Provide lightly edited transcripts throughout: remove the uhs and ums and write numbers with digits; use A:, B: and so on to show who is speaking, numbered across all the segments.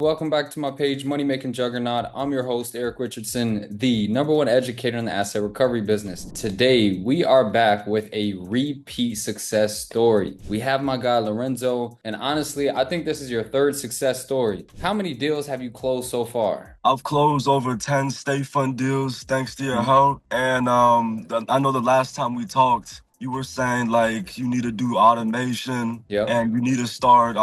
A: Welcome back to my page, Moneymaking Juggernaut. I'm your host, Eric Richardson, the number one educator in the asset recovery business. Today, we are back with a repeat success story. We have my guy, Lorenzo, and honestly, I think this is your third success story. How many deals have you closed so far?
B: I've closed over 10 state fund deals thanks to your
A: Mhm.
B: help. And I know the last time we talked, you were saying like you need to do automation
A: Yep.
B: and you need to start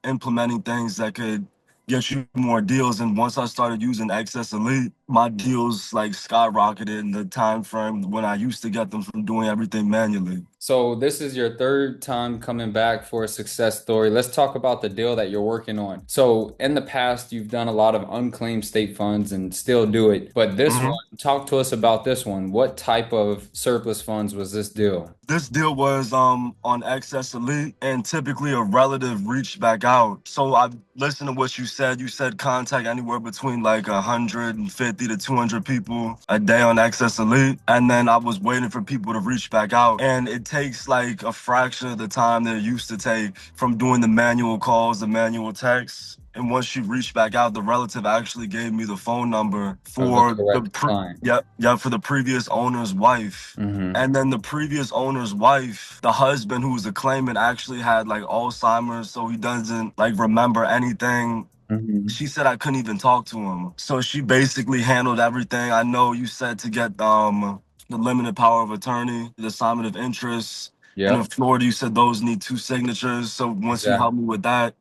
B: implementing things that could get you more deals. And once I started using Access Elite, my deals like skyrocketed in the time frame when I used to get them from doing everything manually.
A: So this is your third time coming back for a success story. Let's talk about the deal that you're working on. So in the past, you've done a lot of unclaimed state funds and still do it. But this one, talk to us about this one. What type of surplus funds was this deal?
B: This deal was on Access Elite, and typically a relative reached back out. So I listened to what you said. You said contact anywhere between like 150 to 200 people a day on Access Elite. And then I was waiting for people to reach back out. And it takes like a fraction of the time that it used to take from doing the manual calls, the manual texts. And once she reached back out, the relative actually gave me the phone number
A: Of the
B: for
A: correct client.
B: for the previous owner's wife.
A: Hmm.
B: And then the previous owner's wife, the husband who was a claimant, actually had like Alzheimer's, so he doesn't like remember anything.
A: Hmm.
B: She said I couldn't even talk to him. So she basically handled everything. I know you said to get the limited power of attorney, the assignment of interest. And in
A: Yep,
B: Florida, you said those need two signatures. So once you help
A: exactly.
B: me with that,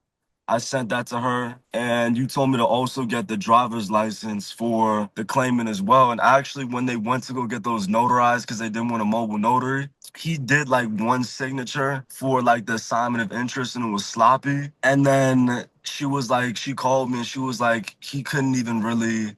B: I sent that to her, and you told me to also get the driver's license for the claimant as well. And actually, when they went to go get those notarized because they didn't want a mobile notary, he did like one signature for like the assignment of interest, and it was sloppy. And then she called me and she was like,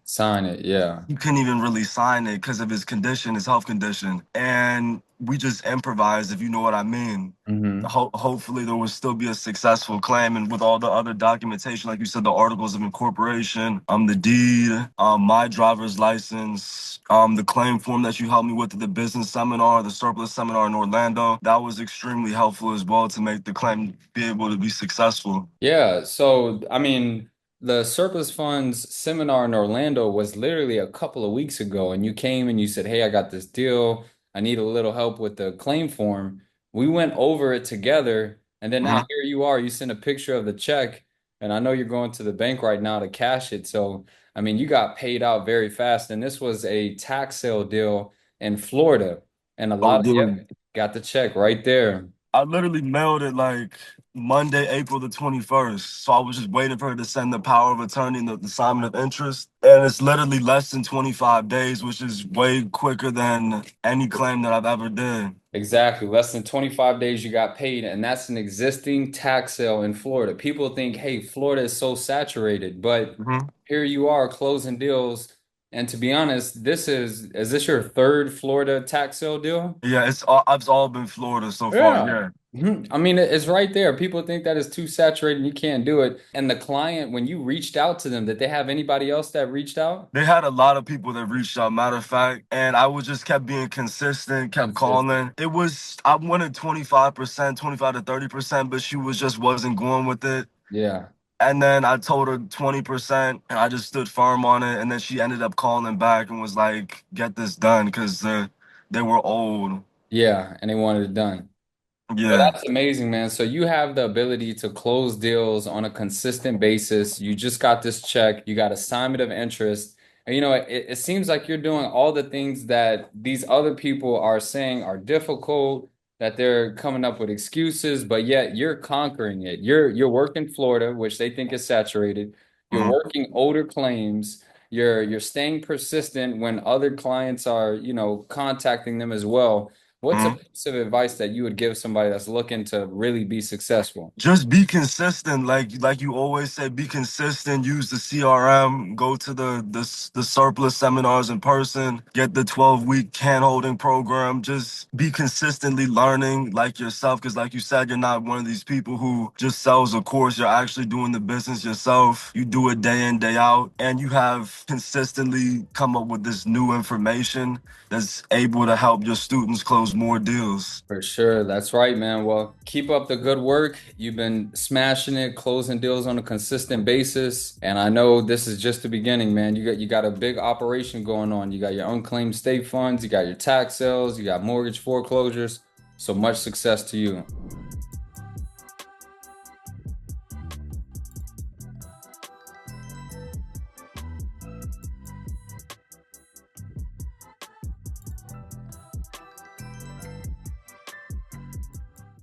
A: Sign it. Yeah.
B: he couldn't even really sign it because of his condition, his health condition. And we just improvised, if you know what I mean.
A: Hmm.
B: Hopefully there will still be a successful claim, and with all the other documentation, like you said, the articles of incorporation, the deed, my driver's license, the claim form that you helped me with at the business seminar, the surplus seminar in Orlando, that was extremely helpful as well to make the claim be able to be successful.
A: Yeah. So, I mean, the surplus funds seminar in Orlando was literally a couple of weeks ago, and you came and you said, "Hey, I got this deal. I need a little help with the claim form." We went over it together, and then now
B: Mhm.
A: here you are. You sent a picture of the check, and I know you're going to the bank right now to cash it. So, I mean, you got paid out very fast, and this was a tax sale deal in Florida, and a
B: Oh,
A: lot of,
B: dude.
A: yep, got the check right there.
B: I literally mailed it like Monday, April the 21st. So I was just waiting for her to send the power of attorney and the assignment of interest. And it's literally less than 25 days, which is way quicker than any claim that I've ever did.
A: Exactly. Less than 25 days you got paid, and that's an existing tax sale in Florida. People think, hey, Florida is so saturated, but
B: Mhm.
A: here you are closing deals. And to be honest, is this your third Florida tax sale deal?
B: Yeah, it's all been Florida so far.
A: Yeah.
B: Yeah.
A: Mhm. I mean, it's right there. People think that is too saturated and you can't do it. And the client, when you reached out to them, did they have anybody else that reached out?
B: They had a lot of people that reached out, matter of fact, and I was just kept being consistent, kept
A: Consistent.
B: calling. I wanted 25%, 25 to 30%, but she was just wasn't going with it.
A: Yeah.
B: And then I told her 20%, and I just stood firm on it. And then she ended up calling back and was like, get this done because they were old.
A: Yeah. And they wanted it done. Well,
B: Yeah.
A: that's amazing, man. So you have the ability to close deals on a consistent basis. You just got this check, you got assignment of interest. And it seems like you're doing all the things that these other people are saying are difficult, that they're coming up with excuses, but yet you're conquering it. You're working Florida, which they think is saturated. You're
B: Mhm.
A: working older claims. You're staying persistent when other clients are, contacting them as well. What's a
B: Mhm.
A: piece of advice that you would give somebody that's looking to really be successful?
B: Just be consistent, like you always say. Be consistent. Use the CRM. Go to the surplus seminars in person. Get the 12-week hand holding program. Just be consistently learning like yourself, because like you said, you're not one of these people who just sells a course. You're actually doing the business yourself. You do it day in, day out, and you have consistently come up with this new information that's able to help your students close close more deals.
A: For sure. That's right, man. Well, keep up the good work. You've been smashing it, closing deals on a consistent basis. And I know this is just the beginning, man. You got a big operation going on. You got your unclaimed state funds, you got your tax sales, you got mortgage foreclosures. So much success to you.